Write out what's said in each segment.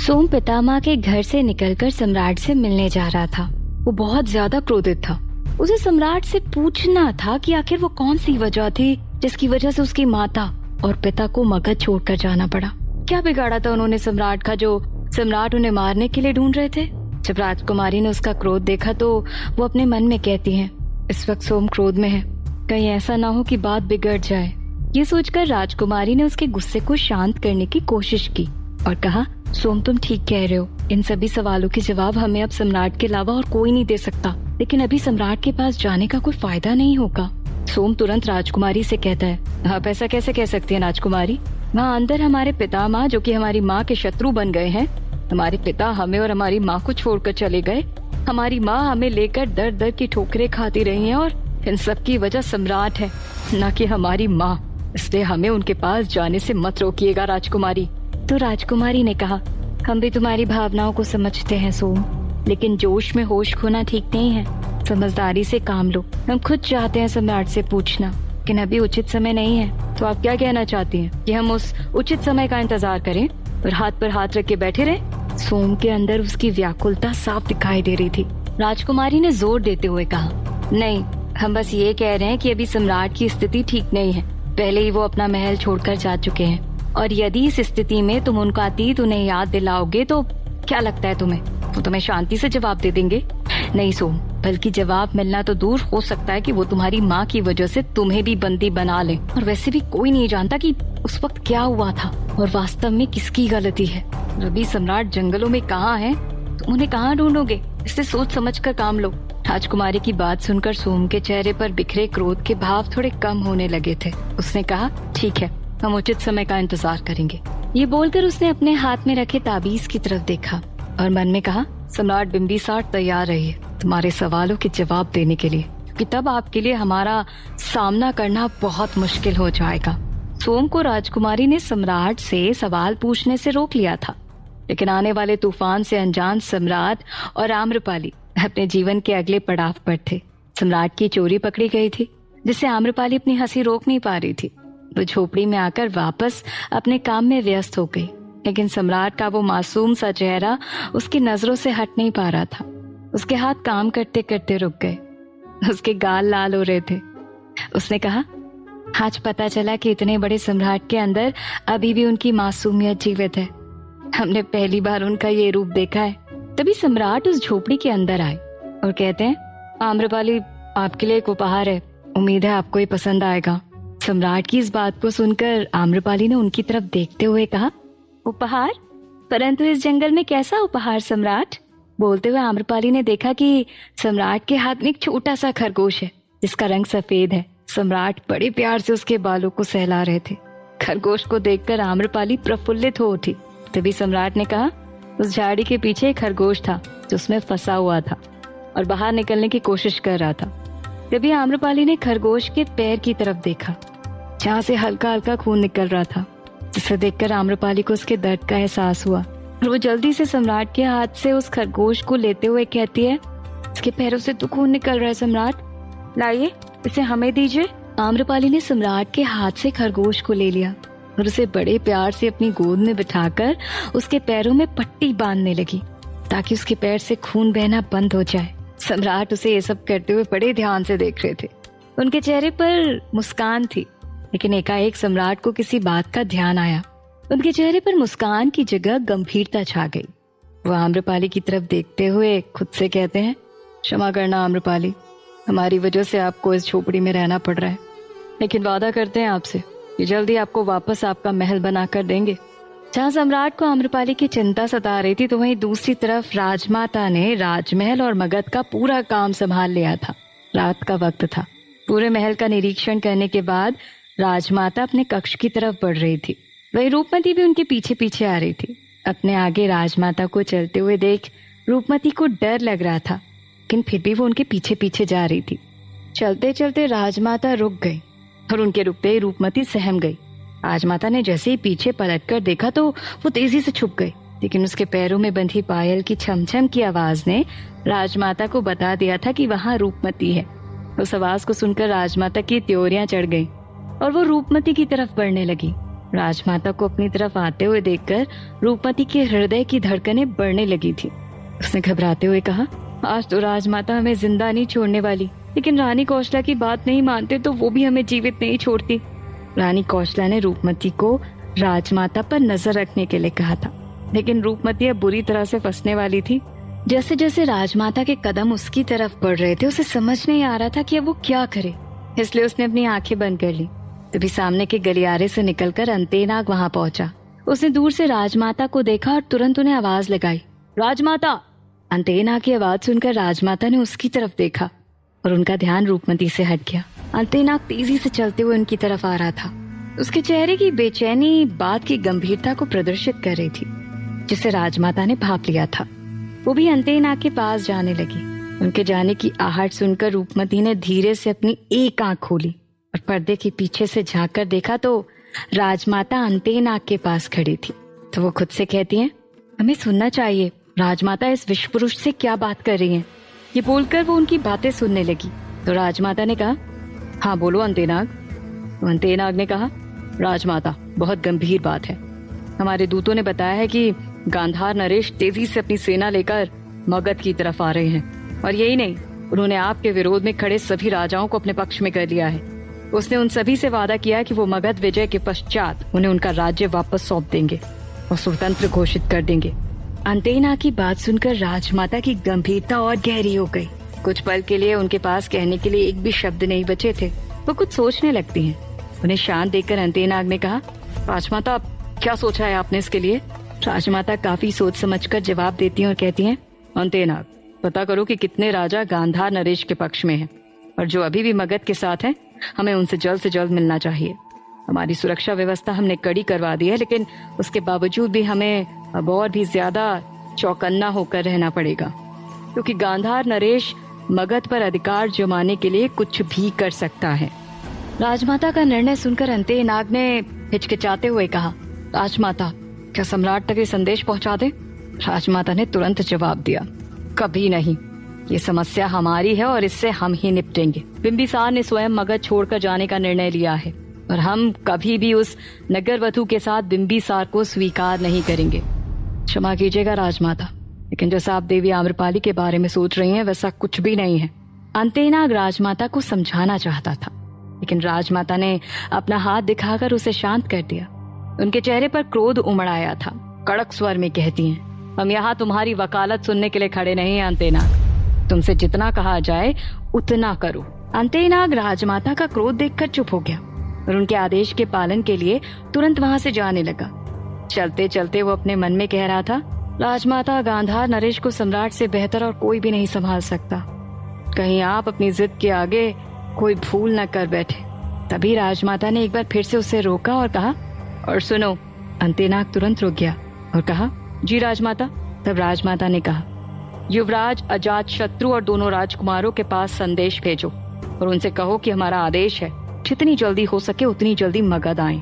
सोम पितामह के घर से निकलकर सम्राट से मिलने जा रहा था। वो बहुत ज्यादा क्रोधित था। उसे सम्राट से पूछना था कि आखिर वो कौन सी वजह थी जिसकी वजह से उसकी माता और पिता को मगध छोड़कर जाना पड़ा। क्या बिगाड़ा था उन्होंने सम्राट का जो सम्राट उन्हें मारने के लिए ढूंढ रहे थे। जब राजकुमारी ने उसका क्रोध देखा तो वो अपने मन में कहती है, इस वक्त सोम क्रोध में है, कहीं ऐसा ना हो कि बात बिगड़ जाए। ये सोचकर राजकुमारी ने उसके गुस्से को शांत करने की कोशिश की और कहा, सोम तुम ठीक कह रहे हो, इन सभी सवालों के जवाब हमें अब सम्राट के अलावा और कोई नहीं दे सकता, लेकिन अभी सम्राट के पास जाने का कोई फायदा नहीं होगा। सोम तुरंत राजकुमारी से कहता है, आप ऐसा कैसे कह सकती हैं राजकुमारी, वहाँ अंदर हमारे पितामह जो कि हमारी माँ के शत्रु बन गए हैं, हमारे पिता हमें और हमारी माँ को छोड़कर चले गए, हमारी माँ हमें लेकर दर दर की ठोकरें खाती रही है और इन सब की वजह सम्राट है, न कि हमारी माँ, इसलिए हमें उनके पास जाने से मत रोकिएगा राजकुमारी। तो राजकुमारी ने कहा, हम भी तुम्हारी भावनाओं को समझते हैं सोम, लेकिन जोश में होश खोना ठीक नहीं है, समझदारी से काम लो। हम खुद चाहते हैं सम्राट से पूछना, लेकिन अभी उचित समय नहीं है। तो आप क्या कहना चाहती हैं कि हम उस उचित समय का इंतजार करें और हाथ पर हाथ रख के बैठे रहें? सोम के अंदर उसकी व्याकुलता साफ दिखाई दे रही थी। राजकुमारी ने जोर देते हुए कहा, नहीं, हम बस ये कह रहे हैं कि अभी सम्राट की स्थिति ठीक नहीं है, पहले ही वो अपना महल छोड़कर जा चुके हैं, और यदि इस स्थिति में तुम उनका अतीत उन्हें याद दिलाओगे तो क्या लगता है तुम्हें वो तुम्हें शांति से जवाब दे देंगे? नहीं सोम, बल्कि जवाब मिलना तो दूर, हो सकता है कि वो तुम्हारी माँ की वजह से तुम्हें भी बंदी बना ले, और वैसे भी कोई नहीं जानता कि उस वक्त क्या हुआ था और वास्तव में किसकी गलती है। अभी सम्राट जंगलों में कहाँ है, तुम उन्हें कहाँ ढूंढोगे, इससे सोच समझ कर काम लो। राजकुमारी की बात सुनकर सोम के चेहरे पर बिखरे क्रोध के भाव थोड़े कम होने लगे थे। उसने कहा, ठीक है, हम उचित समय का इंतजार करेंगे। ये बोलकर उसने अपने हाथ में रखे ताबीज की तरफ देखा और मन में कहा, सम्राट बिंबिसार तैयार रहिए तुम्हारे सवालों के जवाब देने के लिए, क्योंकि तब आपके लिए हमारा सामना करना बहुत मुश्किल हो जाएगा। सोम को राजकुमारी ने सम्राट से सवाल पूछने से रोक लिया था, लेकिन आने वाले तूफान से अनजान सम्राट और आम्रपाली अपने जीवन के अगले पड़ाव पर थे। सम्राट की चोरी पकड़ी गई थी, जिससे आम्रपाली अपनी हंसी रोक नहीं पा रही थी। वो झोपड़ी में आकर वापस अपने काम में व्यस्त हो गई, लेकिन सम्राट का वो मासूम सा चेहरा उसकी नजरों से हट नहीं पा रहा था। उसके हाथ काम करते करते रुक गए, उसके गाल लाल हो रहे थे। उसने कहा, आज पता चला कि इतने बड़े सम्राट के अंदर अभी भी उनकी मासूमियत जीवित है। हमने पहली बार उनका ये रूप देखा है। तभी सम्राट उस झोपड़ी के अंदर आए और कहते हैं, आम्रपाली, आपके लिए एक उपहार है, उम्मीद है आपको ये पसंद आएगा। सम्राट की इस बात को सुनकर आम्रपाली ने उनकी तरफ देखते हुए कहा, उपहार? परंतु इस जंगल में कैसा उपहार सम्राट? बोलते हुए आम्रपाली ने देखा कि सम्राट के हाथ में एक छोटा सा खरगोश है, जिसका रंग सफेद है। सम्राट बड़े प्यार से उसके बालों को सहला रहे थे। खरगोश को देखकर आम्रपाली प्रफुल्लित हो उठी। तभी सम्राट ने कहा, उस झाड़ी के पीछे एक खरगोश था जो उसमें फंसा हुआ था और बाहर निकलने की कोशिश कर रहा था। तभी आम्रपाली ने खरगोश के पैर की तरफ देखा, जहाँ से हल्का हल्का खून निकल रहा था, जिसे देखकर आम्रपाली को उसके दर्द का एहसास हुआ और वो जल्दी से सम्राट के हाथ से उस खरगोश को लेते हुए कहती है, इसके पैरों से तो खून निकल रहा है सम्राट, लाइए इसे हमें दीजिए। आम्रपाली ने सम्राट के हाथ से खरगोश को ले लिया और उसे बड़े प्यार से अपनी गोद में बिठाकर उसके पैरों में पट्टी बांधने लगी, ताकि उसके पैर से खून बहना बंद हो जाए। सम्राट उसे ये सब करते हुए बड़े ध्यान से देख रहे थे। उनके चेहरे पर मुस्कान थी, लेकिन एकाएक सम्राट को किसी बात का ध्यान आया। उनके चेहरे पर मुस्कान की जगह गंभीरता छा गई। वो आम्रपाली की तरफ देखते हुए खुद से कहते हैं, क्षमा करना आम्रपाली, हमारी वजह से आपको इस झोपड़ी में रहना पड़ रहा है, लेकिन वादा करते हैं आपसे कि जल्दी आपको वापस आपका महल बनाकर देंगे। जहाँ सम्राट को आम्रपाली की चिंता सता रही थी, तो वहीं दूसरी तरफ राजमाता ने राजमहल और मगध का पूरा काम संभाल लिया था। रात का वक्त था। पूरे महल का निरीक्षण करने के बाद राजमाता अपने कक्ष की तरफ बढ़ रही थी। वही रूपमती भी उनके पीछे पीछे आ रही थी। अपने आगे राजमाता को चलते हुए देख रूपमती को डर लग रहा था, लेकिन फिर भी वो उनके पीछे पीछे जा रही थी। चलते चलते राजमाता रुक गई और उनके रुकते ही रूपमती सहम गई। राजमाता ने जैसे ही पीछे पलटकर देखा तो वो तेजी से छुप गई, लेकिन उसके पैरों में बंधी पायल की छमछम की आवाज ने राजमाता को बता दिया था कि वहाँ रूपमती है। उस आवाज को सुनकर राजमाता की त्योरियां चढ़ गईं और वो रूपमती की तरफ बढ़ने लगी। राजमाता को अपनी तरफ आते हुए देखकर रूपमती के हृदय की धड़कनें बढ़ने लगी थी। उसने घबराते हुए कहा, आज तो राजमाता हमें जिंदा नहीं छोड़ने वाली, लेकिन रानी कौशला की बात नहीं मानते तो वो भी हमें जीवित नहीं छोड़ती। रानी कौशला ने रूपमती को राजमाता पर नजर रखने के लिए कहा था, लेकिन रूपमती अब बुरी तरह से फंसने वाली थी। जैसे जैसे राजमाता के कदम उसकी तरफ बढ़ रहे थे, उसे समझ नहीं आ रहा था कि अब वो क्या करे, इसलिए उसने अपनी आंखें बंद कर ली। तभी सामने के गलियारे से निकलकर अंतेनाग वहां पहुंचा। उसने दूर से राजमाता को देखा और तुरंत उन्हें आवाज लगाई, राजमाता। अंतेनाग की आवाज सुनकर राजमाता ने उसकी तरफ देखा और उनका ध्यान रूपमती से हट गया। अंतेनाग तेजी से चलते हुए उनकी तरफ आ रहा था। उसके चेहरे की बेचैनी बात की गंभीरता को प्रदर्शित कर रही थी, जिसे राजमाता ने भांप लिया था। वो भी अंतेनाग के पास जाने लगी। उनके जाने की आहट सुनकर रूपमती ने धीरे से अपनी एक आंख खोली और पर्दे के पीछे से झांक कर देखा तो राजमाता अंतेनाग के पास खड़ी थी। तो वो खुद से कहती हैं, हमें सुनना चाहिए, राजमाता इस विश्व पुरुष से क्या बात कर रही हैं। ये बोलकर वो उनकी बातें सुनने लगी। तो राजमाता ने कहा, हाँ बोलो अंतेनाग। तो अंतेनाग ने कहा, राजमाता बहुत गंभीर बात है। हमारे दूतों ने बताया है कि गांधार नरेश तेजी से अपनी सेना लेकर मगध की तरफ आ रहे हैं, और यही नहीं, उन्होंने आपके विरोध में खड़े सभी राजाओं को अपने पक्ष में कर लिया है। उसने उन सभी से वादा किया कि वो मगध विजय के पश्चात उन्हें उनका राज्य वापस सौंप देंगे और स्वतंत्र घोषित कर देंगे। अंतेनाग की बात सुनकर राजमाता की गंभीरता और गहरी हो गई। कुछ पल के लिए उनके पास कहने के लिए एक भी शब्द नहीं बचे थे। वो कुछ सोचने लगती हैं। उन्हें शांत देखकर अंतेनाग ने कहा, राजमाता क्या सोचा है आपने इसके लिए। राजमाता काफी सोच समझकर जवाब देती हैं और कहती हैं, अंतेनाग पता करो कि कितने राजा गांधार नरेश के पक्ष में हैं, और जो अभी भी मगध के साथ हैं, हमें उनसे जल्द से जल्द मिलना चाहिए। हमारी सुरक्षा व्यवस्था हमने कड़ी करवा दी है, लेकिन उसके बावजूद भी हमें अब और भी ज्यादा चौकन्ना होकर रहना पड़ेगा, क्योंकि गांधार नरेश मगध पर अधिकार जमाने के लिए कुछ भी कर सकता है। राजमाता का निर्णय सुनकर अंतेनाग ने हिचकिचाते हुए कहा, राजमाता क्या सम्राट तक ये संदेश पहुंचा दे। राजमाता ने तुरंत जवाब दिया, कभी नहीं, ये समस्या हमारी है और इससे हम ही निपटेंगे। बिंबिसार ने स्वयं मगध छोड़कर जाने का निर्णय लिया है और हम कभी भी उस नगरवधु के साथ बिंबिसार को स्वीकार नहीं करेंगे। क्षमा कीजिएगा राजमाता, लेकिन जैसा आप देवी आम्रपाली के बारे में सोच रही हैं वैसा कुछ भी नहीं है। अंतेनाग राजमाता को समझाना चाहता था, लेकिन राजमाता ने अपना हाथ दिखाकर उसे शांत कर दिया। उनके चेहरे पर क्रोध उमड़ आया था। कड़क स्वर में कहती हैं, हम यहाँ तुम्हारी वकालत सुनने के लिए खड़े नहीं हैं अंतेनाग, तुमसे जितना कहा जाए उतना करो। अंतेनाग राजमाता का क्रोध देखकर चुप हो गया और उनके आदेश के पालन के लिए तुरंत वहां से जाने लगा। चलते चलते वो अपने मन में कह रहा था, राजमाता गांधार नरेश को सम्राट से बेहतर और कोई भी नहीं संभाल सकता। कहीं आप अपनी जिद के आगे कोई भूल न कर बैठे। तभी राजमाता ने एक बार फिर से उसे रोका और कहा, और सुनो। अंतेनाग तुरंत रुक गया और कहा, जी राजमाता। तब राजमाता ने कहा, युवराज अजात शत्रु और दोनों राजकुमारों के पास संदेश भेजो और उनसे कहो कि हमारा आदेश है, जितनी जल्दी हो सके उतनी जल्दी मगध आएं।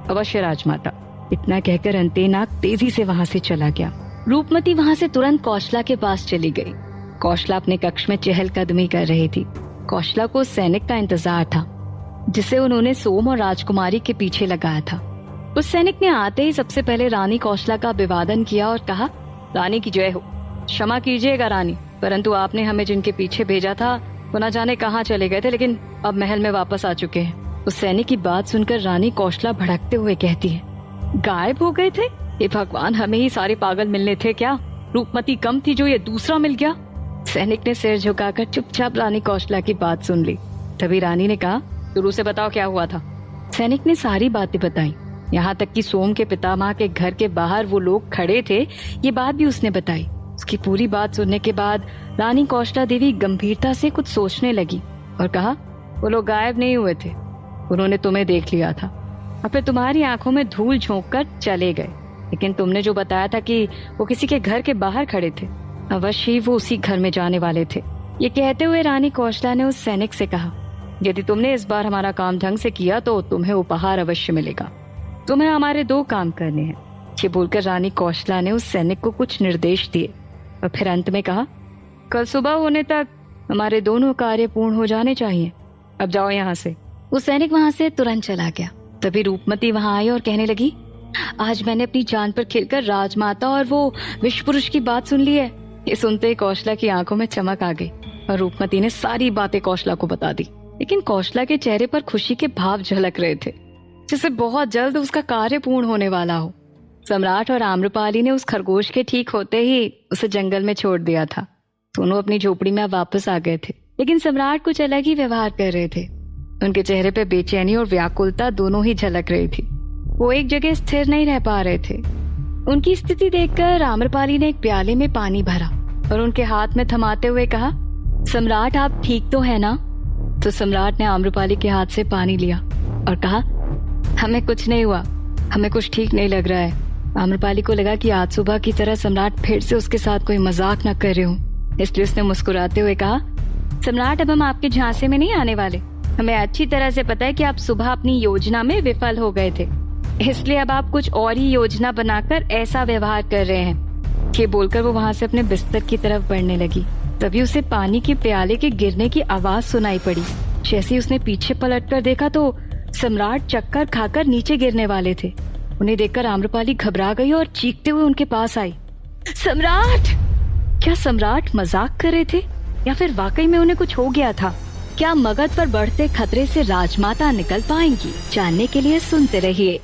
अवश्य राजमाता। इतना कहकर अंतेनाग तेजी से वहां से चला गया। रूपमती वहां से तुरंत कौशला के पास चली गई। कौशला अपने कक्ष में चहलकदमी कर रही थी। कौशला को सैनिक का इंतजार था, जिसे उन्होंने सोम और राजकुमारी के पीछे लगाया था। उस सैनिक ने आते ही सबसे पहले रानी कौशला का अभिवादन किया और कहा, रानी की जय हो। क्षमा कीजिएगा रानी, परंतु आपने हमें जिनके पीछे भेजा था वो न जाने कहाँ चले गए थे, लेकिन अब महल में वापस आ चुके हैं। उस सैनिक की बात सुनकर रानी कौशला भड़कते हुए कहती है, गायब हो गए थे? ये भगवान, हमें ही सारे पागल मिलने थे क्या? रूपमती कम थी जो ये दूसरा मिल गया। सैनिक ने सिर झुकाकर चुपचाप रानी कौशला की बात सुन ली। तभी रानी ने कहा, शुरू से बताओ क्या हुआ था। सैनिक ने सारी बातें बताई, यहाँ तक कि सोम के पितामह के घर के बाहर वो लोग खड़े थे, ये बात भी उसने बताई। उसकी पूरी बात सुनने के बाद रानी कौशला देवी गंभीरता से कुछ सोचने लगी और कहा, वो लोग गायब नहीं हुए थे, उन्होंने तुम्हें देख लिया था और फिर तुम्हारी आंखों में धूल झोंक कर चले गए। लेकिन तुमने जो बताया था कि वो किसी के घर के बाहर खड़े थे, अवश्य ही वो उसी घर में जाने वाले थे। ये कहते हुए रानी कौशला ने उस सैनिक से कहा, यदि तुमने इस बार हमारा काम ढंग से किया तो तुम्हें उपहार अवश्य मिलेगा। तुम्हें हमारे 2 काम करने हैं। ये बोलकर रानी कौशला ने उस सैनिक को कुछ निर्देश दिए और फिर अंत में कहा, कल सुबह होने तक हमारे दोनों कार्य पूर्ण हो जाने चाहिए। अब जाओ यहाँ से। वो सैनिक वहां से तुरंत चला गया। तभी रूपमती वहां आई और कहने लगी, आज मैंने अपनी जान पर खेलकर राजमाता और वो विश्व पुरुष की बात सुन ली है। ये सुनते ही कौशला की आंखों में चमक आ गई और रूपमती ने सारी बातें कौशला को बता दी। लेकिन कौशला के चेहरे पर खुशी के भाव झलक रहे थे, जिससे बहुत जल्द उसका कार्य पूर्ण होने वाला हो। सम्राट और आम्रपाली ने उस खरगोश के ठीक होते ही उसे जंगल में छोड़ दिया था। दोनों अपनी झोपड़ी में वापस आ गए थे, लेकिन सम्राट कुछ अलग ही व्यवहार कर रहे थे। उनके चेहरे पे बेचैनी और व्याकुलता दोनों ही झलक रही थी। वो एक जगह स्थिर नहीं रह पा रहे थे। उनकी स्थिति देखकर आम्रपाली ने एक प्याले में पानी भरा और उनके हाथ में थमाते हुए कहा, सम्राट आप ठीक तो है ना? तो सम्राट ने आम्रपाली के हाथ से पानी लिया और कहा, हमें कुछ नहीं हुआ, हमें कुछ ठीक नहीं लग रहा है। आम्रपाली को लगा कि आज सुबह की तरह सम्राट फिर से उसके साथ कोई मजाक न कर रहे हो, इसलिए उसने मुस्कुराते हुए कहा, सम्राट अब हम आपके झांसे में नहीं आने वाले। हमें अच्छी तरह से पता है कि आप सुबह अपनी योजना में विफल हो गए थे, इसलिए अब आप कुछ और ही योजना बनाकर ऐसा व्यवहार कर रहे हैं। ये बोलकर वो वहां से अपने बिस्तर की तरफ बढ़ने लगी। तभी उसे पानी के प्याले के गिरने की आवाज सुनाई पड़ी। जैसे ही उसने पीछे पलटकर देखा तो सम्राट चक्कर खाकर नीचे गिरने वाले थे। उन्हें देखकर आम्रपाली घबरा गई और चीखते हुए उनके पास आई, सम्राट! क्या सम्राट मजाक कर रहे थे या फिर वाकई में उन्हें कुछ हो गया था? क्या मगध पर बढ़ते खतरे से राजमाता निकल पाएंगी? जानने के लिए सुनते रहिए।